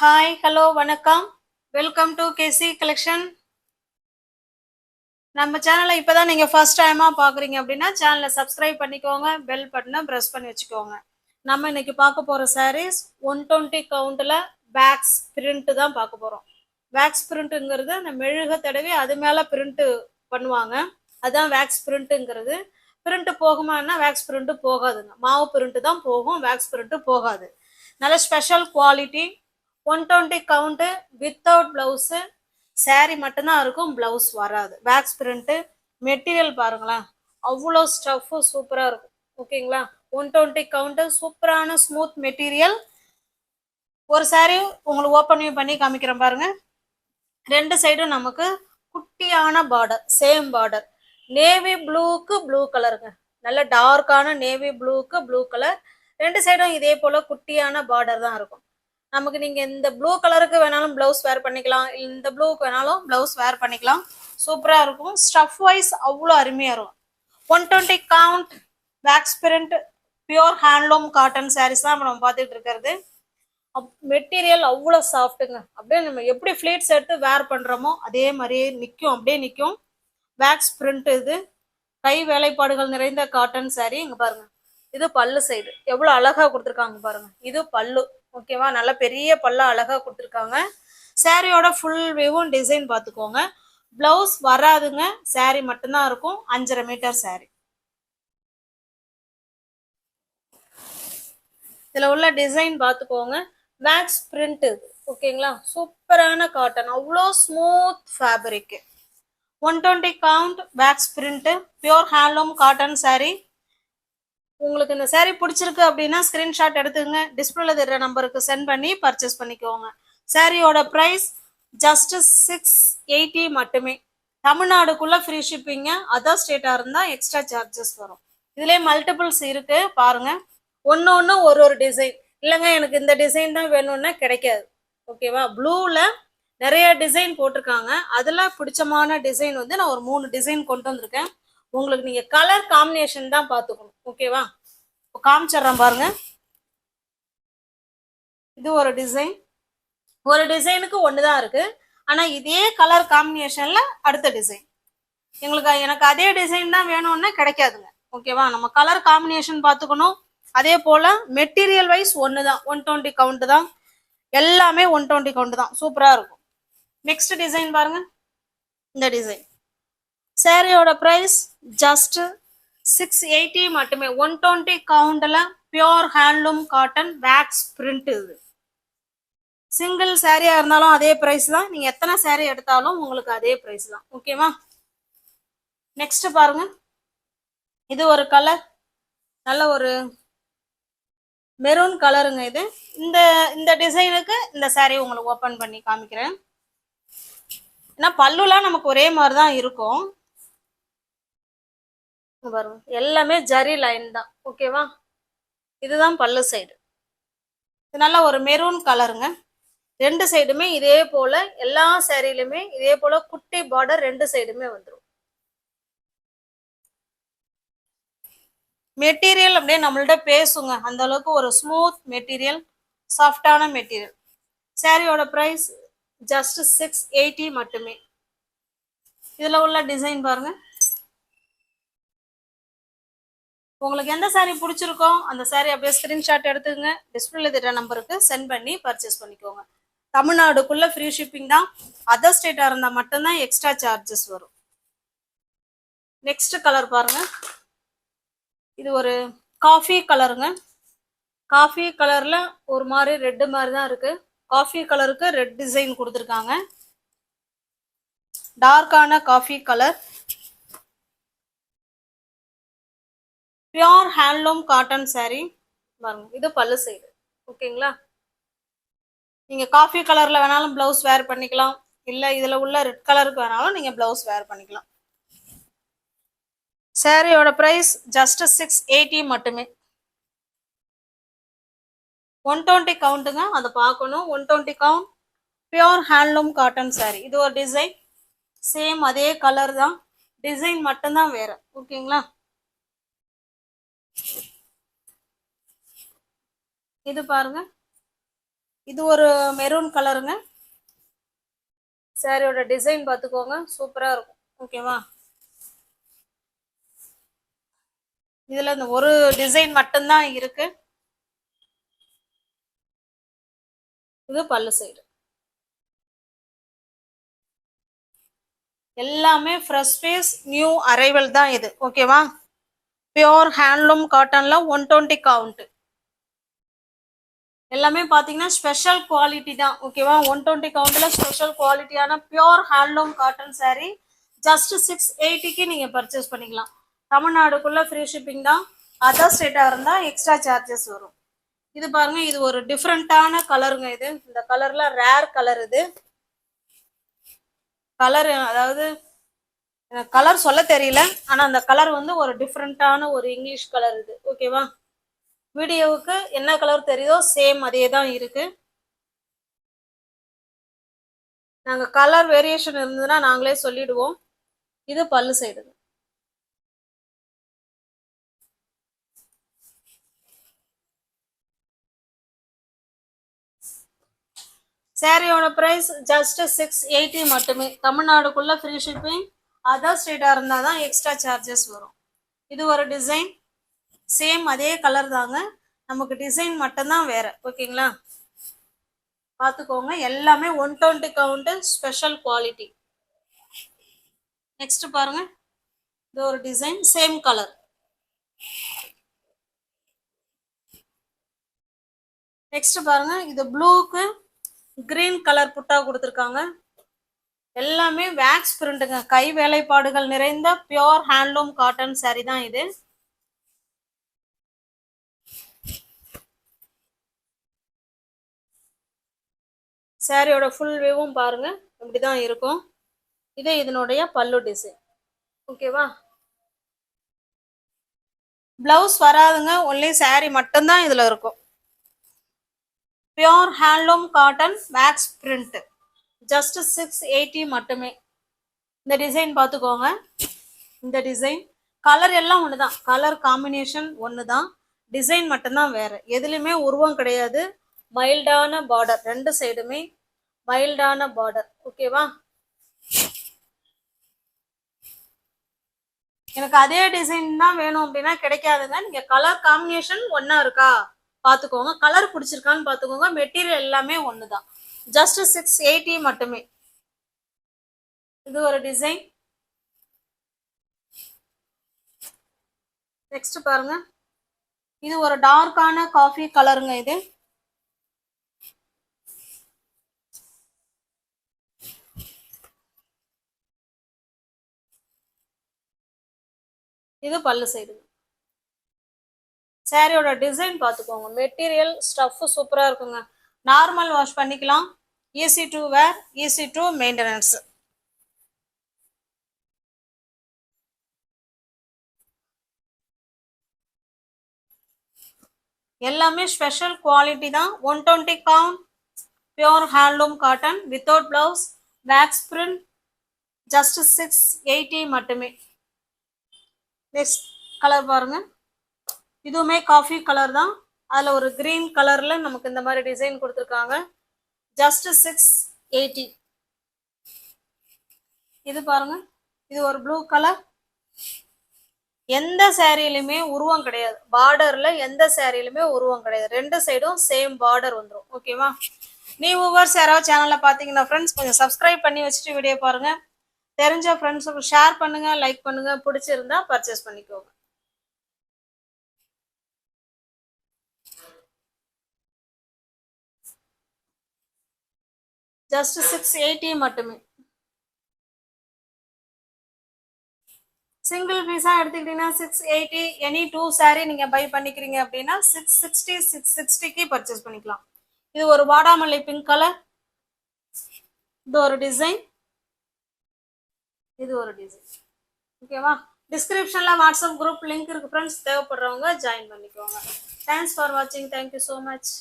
Hi hello வணக்கம். Welcome to KC collection. நம்ம சேனலை இப்போதான் நீங்கள் ஃபர்ஸ்ட் டைமாக பார்க்குறீங்க அப்படின்னா சேனலை சப்ஸ்கிரைப் பண்ணிக்கோங்க, பெல் பட்டனை ப்ரெஸ் பண்ணி வச்சுக்கோங்க. நம்ம இன்னைக்கு பார்க்க போகிற சாரீஸ் 120 கவுண்டில் வேக்ஸ் பிரிண்ட்டு தான் பார்க்க போகிறோம். வேக்ஸ் பிரிண்ட்டுங்கிறது அந்த மெழுக தடவி அது மேலே பிரிண்ட்டு பண்ணுவாங்க, அதுதான் வேக்ஸ் பிரிண்ட்டுங்கிறது. பிரிண்ட்டு போகுமான்னா வேக்ஸ் பிரிண்ட்டு போகாதுங்க, மாவு பிரிண்ட்டு தான் போகும், வேக்ஸ் பிரிண்ட்டு போகாது. நல்ல special quality. 120 count without blouse. Sari மட்டும்தான் இருக்கும், பிளவுஸ் வராது. Wax print. மெட்டீரியல் பாருங்களேன், அவ்வளோ ஸ்டஃப்பு சூப்பராக இருக்கும். ஓகேங்களா, 120 கவுண்ட்டு சூப்பரான ஸ்மூத் மெட்டீரியல். ஒரு சாரீ உங்களுக்கு ஓப்பன் பண்ணி காமிக்கிறேன் பாருங்க. ரெண்டு சைடும் நமக்கு குட்டியான பார்டர், சேம் பார்டர். நேவி ப்ளூக்கு ப்ளூ கலருங்க, நல்ல டார்க்கான நேவி ப்ளூக்கு ப்ளூ கலர். ரெண்டு சைடும் இதே போல குட்டியான பார்டர் தான் இருக்கும். நமக்கு நீங்க இந்த ப்ளூ கலருக்கு வேணாலும் பிளவுஸ் வேர் பண்ணிக்கலாம், இந்த ப்ளூக்கு வேணாலும் பிளவுஸ் வேர் பண்ணிக்கலாம். சூப்பரா இருக்கும். ஸ்டஃப் வைஸ் அவ்வளோ அருமையா இருக்கும். 120 count wax print pure handloom cotton saris தான் நம்ம பார்த்துட்டு இருக்கிறது. மெட்டீரியல் அவ்வளோ சாஃப்ட்டுங்க. அப்படியே நம்ம எப்படி ஃபிளீட்ஸ் எடுத்து வேர் பண்றோமோ அதே மாதிரியே நிற்கும், அப்படியே நிற்கும். வேக்ஸ் பிரிண்ட் இது. கை வேலைப்பாடுகள் நிறைந்த காட்டன் சாரீ. இங்க பாருங்க, இது பல்லு சைடு எவ்வளோ அழகா கொடுத்துருக்காங்க பாருங்க. இது பல்லு. ஓகேவா, நல்ல பெரிய பல்லா அழகா கொடுத்துருக்காங்க. சாரியோட ஃபுல் வியூவும் டிசைன் பார்த்துக்கோங்க. பிளவுஸ் வராதுங்க, சாரி மட்டும்தான் இருக்கும். 5.5 மீட்டர் சாரி. இதுல உள்ள டிசைன் பார்த்துக்கோங்க. வேக்ஸ் பிரிண்ட் இது. ஓகேங்களா, சூப்பரான காட்டன், அவ்வளோ smooth fabric. 120 count wax print pure handloom cotton sorry. உங்களுக்கு இந்த சாரீ பிடிச்சிருக்கு அப்படின்னா ஸ்கிரீன்ஷாட் எடுத்துங்க, டிஸ்பிளேல தெரிகிற நம்பருக்கு சென்ட் பண்ணி பர்ச்சேஸ் பண்ணிக்கோங்க. சாரியோட ப்ரைஸ் ஜஸ்ட் 680 மட்டுமே. தமிழ்நாடுக்குள்ள ஃப்ரீ ஷிப்பிங்க, அதர் ஸ்டேட்டாக இருந்தால் எக்ஸ்ட்ரா சார்ஜஸ் வரும். இதுலேயே மல்டிபிள்ஸ் இருக்கு பாருங்க. ஒன்று ஒரு டிசைன். இல்லைங்க எனக்கு இந்த டிசைன் தான் வேணும்னா கிடைக்காது. ஓகேவா, ப்ளூவில் நிறைய டிசைன் போட்டிருக்காங்க. அதில் பிடிச்சமான டிசைன் வந்து நான் ஒரு 3 டிசைன் கொண்டு வந்திருக்கேன். உங்களுக்கு நீங்க கலர் காம்பினேஷன் தான் பார்த்துக்கணும். ஓகேவா, காமிச்சிடுறேன் பாருங்க. இது ஒரு டிசைன். ஒரு டிசைனுக்கு ஒண்ணுதான் இருக்கு, ஆனா இதே கலர் காம்பினேஷன்ல அடுத்த டிசைன். எனக்கு அதே டிசைன் தான் வேணும்னா கிடைக்காதுங்க. ஓகேவா, நம்ம கலர் காம்பினேஷன் பார்த்துக்கணும். அதே போல மெட்டீரியல் வைஸ் ஒண்ணுதான், 120 கவுண்ட் தான். எல்லாமே 120 கவுண்ட் தான். சூப்பரா இருக்கும். நெக்ஸ்ட் டிசைன் பாருங்க. இந்த டிசைன் சாரியோட பிரைஸ் ஜஸ்ட் 680 மட்டுமே. 120 கவுண்ட்ல pure handloom cotton wax print. இது சிங்கிள் சாரியா இருந்தாலும் அதே பிரைஸ் தான், நீங்க எத்தனை சாரி எடுத்தாலும் உங்களுக்கு அதே பிரைஸ் தான். ஓகேவா, நெக்ஸ்ட் பாருங்க. இது ஒரு கலர், நல்ல ஒரு மெரூன் கலருங்க இது. இந்த டிசைனுக்கு இந்த சாரி உங்களுக்கு ஓபன் பண்ணி காமிக்கிறேன். ஏன்னா பல்லுலாம் நமக்கு ஒரே மாதிரி தான் இருக்கும். பாருங்க, எல்லாமே ஜரி லைன் தான். ஓகேவா, இதுதான் பல்லு சைடு. இது நல்ல ஒரு மெரூன் கலருங்க. ரெண்டு சைடுமே இதே போல, எல்லா சாரிலுமே இதே போல குட்டி பார்டர் ரெண்டு சைடுமே வந்துடும். மெட்டீரியல் அப்படியே நம்மள்ட்ட பேசுங்க, அந்த அளவுக்கு ஒரு ஸ்மூத் மெட்டீரியல், சாஃப்டான மெட்டீரியல். சாரியோட பிரைஸ் ஜஸ்ட் 680 மட்டுமே. இதுல உள்ள டிசைன் பாருங்க. உங்களுக்கு எந்த சாரீ பிடிச்சிருக்கோ அந்த சாரீ அப்படியே ஸ்கிரீன்ஷாட் எடுத்துங்க, டிஸ்பிளேல தெரியுற நம்பருக்கு சென்ட் பண்ணி பர்ச்சேஸ் பண்ணிக்கோங்க. தமிழ்நாடுக்குள்ள ஃப்ரீ ஷிப்பிங் தான், அதர் ஸ்டேட்டா இருந்தா மட்டும்தான் எக்ஸ்ட்ரா சார்ஜஸ் வரும். நெக்ஸ்ட் கலர் பாருங்க. இது ஒரு காஃபி கலருங்க. காஃபி கலர்ல ஒரு மாதிரி ரெட் மாதிரி தான் இருக்கு. காஃபி கலருக்கு ரெட் டிசைன் கொடுத்துருக்காங்க. டார்க்கான coffee colour, pure handloom cotton sari. பாருங்க, இது பல்லு சைடு. ஓகேங்களா, நீங்க காஃபி கலர்ல வேணாலும் பிளவுஸ் வேர் பண்ணிக்கலாம், இல்ல இதுல உள்ள ரெட் கலருக்கு வேணாலும் நீங்க பிளவுஸ் வேர் பண்ணிக்கலாம். சாரியோட பிரைஸ் ஜஸ்ட் 680 மட்டுமே. 120 கவுண்ட்டுங்க, அதை பார்க்கணும். 120 count pure handloom cotton sorry. இது ஒரு டிசைன், சேம் அதே கலர் தான், டிசைன் மட்டும்தான் வேற. ஓகேங்களா, இது பாருங்க. இது ஒரு மெரூன் கலருங்க. சாரியோட டிசைன் பார்த்துக்கோங்க, சூப்பரா இருக்கும். ஓகேவா? இதுல இந்த ஒரு டிசைன் மட்டும்தான் இருக்கு. இது பல்லு சைடு. எல்லாமே ஃப்ரெஷ் பீஸ், நியூ அரைவல் தான் இது. ஓகேவா? பியோர் ஹேண்ட்லூம் காட்டன்ல 120 கவுண்ட். எல்லாமே பாத்தீங்கன்னா ஸ்பெஷல் குவாலிட்டி தான். ஓகேவா? 120 கவுண்ட்ல ஸ்பெஷல் குவாலிட்டியான pure handloom cotton sari just 680க்கு நீங்க பர்ச்சேஸ் பண்ணிக்கலாம். தமிழ்நாடுக்குள்ள ஃப்ரீ ஷிப்பிங் தான். அதர் ஸ்டேட்டா இருந்தா எக்ஸ்ட்ரா சார்ஜஸ் வரும். இது பாருங்க, இது ஒரு டிஃப்ரெண்டான கலருங்க. இது இந்த கலர்ல ரேர் கலர். இது கலர், அதாவது கலர் சொல்ல தெரியல, ஆனா அந்த கலர் வந்து ஒரு டிஃப்ரெண்டான ஒரு இங்கிலீஷ் கலர் இது. ஓகேவா? வீடியோவுக்கு என்ன கலர் தெரியுதோ சேம் அதே தான் இருக்கு. நாங்க கலர் வேரியேஷன் இருந்ததுன்னா நாங்களே சொல்லிடுவோம். இது பல்லு சைடு. சாரியோட பிரைஸ் ஜஸ்ட் 680 மட்டுமே. தமிழ்நாடுக்குள்ள ஃப்ரீ ஷிப்பிங். அதர் ஸ்டேட்டா இருந்தால் தான் எக்ஸ்ட்ரா சார்ஜஸ் வரும். இது ஒரு டிசைன், சேம் அதே கலர் தாங்க, நமக்கு டிசைன் மட்டும்தான் வேற. ஓகேங்களா? பார்த்துக்கோங்க, எல்லாமே 120 கவுண்ட், ஸ்பெஷல் குவாலிட்டி. நெக்ஸ்ட் பாருங்க, இது ஒரு டிசைன், சேம் கலர். நெக்ஸ்ட் பாருங்க, இது ப்ளூக்கு கிரீன் கலர் புட்டா கொடுத்துருக்காங்க. எல்லாமே வேக்ஸ் பிரிண்ட்டுங்க, கை வேலைப்பாடுகள் நிறைந்த பியோர் ஹேண்ட்லூம் காட்டன் சாரி தான் இது. சாரியோட ஃபுல் வியூவும் பாருங்க, இப்படிதான் இருக்கும். இது இதனுடைய பல்லு டிசைன். ஓகேவா? பிளவுஸ் வராதுங்க, ஒன்லி சாரி மட்டும்தான் இதுல இருக்கும். Pure handloom cotton wax print just 680 மட்டுமே. இந்த டிசைன் பார்த்துக்கோங்க. இந்த டிசைன் கலர் எல்லாம் ஒண்ணுதான், கலர் காம்பினேஷன் ஒண்ணுதான், டிசைன் மட்டும்தான் வேற. எதுலையுமே உருவம் கிடையாது. மைல்டான பார்டர், ரெண்டு சைடுமே மைல்டான பார்டர். ஓகேவா? எனக்கு அதே டிசைன் தான் வேணும் அப்படின்னா கிடைக்காதுங்க. நீங்க கலர் காம்பினேஷன் ஒன்னா இருக்கா பாத்துக்கோங்க, கலர் பிடிச்சிருக்கான்னு பாத்துக்கோங்க. மெட்டீரியல் எல்லாமே ஒண்ணுதான். ஜஸ்ட் 680 மட்டுமே. இது ஒரு டிசைன். நெக்ஸ்ட் பாருங்க, இது ஒரு டார்க்கான காஃபி கலருங்க. இது இது பல்லு சைடு. சாரியோட டிசைன் பார்த்துக்கோங்க. மெட்டீரியல் ஸ்டஃப் சூப்பரா இருக்குங்க. நார்மல் வாஷ் பண்ணிக்கலாம். Easy to wear, easy to maintenance. எல்லாமே ஸ்பெஷல் குவாலிட்டி தான். 120 count pure handloom cotton without blouse, wax print, just 680 மட்டுமே. நெக்ஸ்ட் கலர் பாருங்க, இதுவுமே காஃபி கலர் தான். அதுல ஒரு கிரீன் கலர்ல நமக்கு இந்த மாதிரி டிசைன் கொடுத்துருக்காங்க. ஜஸ்ட் 680. இது பாருங்க, இது ஒரு ப்ளூ கலர். எந்த சாரியிலுமே உருவம் கிடையாது, பார்டர்ல எந்த சாரியிலுமே உருவம் கிடையாது, ரெண்டு சைடும் சேம் பார்டர் வந்துடும். ஓகேவா? நீ வியூவர்ஸ் யாராவது சேனல்ல பாத்தீங்கன்னா ஃப்ரெண்ட்ஸ் கொஞ்சம் சப்ஸ்கிரைப் பண்ணி வச்சுட்டு வீடியோ பாருங்க. தெரிஞ்ச ஃப்ரெண்ட்ஸுக்கு ஷேர் பண்ணுங்க, லைக் பண்ணுங்க, பிடிச்சிருந்தா பர்ச்சேஸ் பண்ணிக்கோங்க. ஜஸ்ட் 680 மட்டுமே. சிங்கிள் பீஸா எடுத்துக்கிட்டீங்கன்னா 680. எனி 2 சாரி நீங்க பை பண்ணிக்கிறீங்க அப்படின்னா 660, 660க்கு பர்ச்சேஸ் பண்ணிக்கலாம். இது ஒரு வாடாமல்லி பிங்க் கலர். இது ஒரு டிசைன், இது ஒரு டிசைன். ஓகேவா? டிஸ்கிரிப்ஷன்ல வாட்ஸ்அப் குரூப் லிங்க் இருக்கு ஃப்ரெண்ட்ஸ், தேவைப்படுறவங்க ஜாயின் பண்ணிக்கோங்க. தேங்க்ஸ் ஃபார் வாட்சிங். Thank you so much.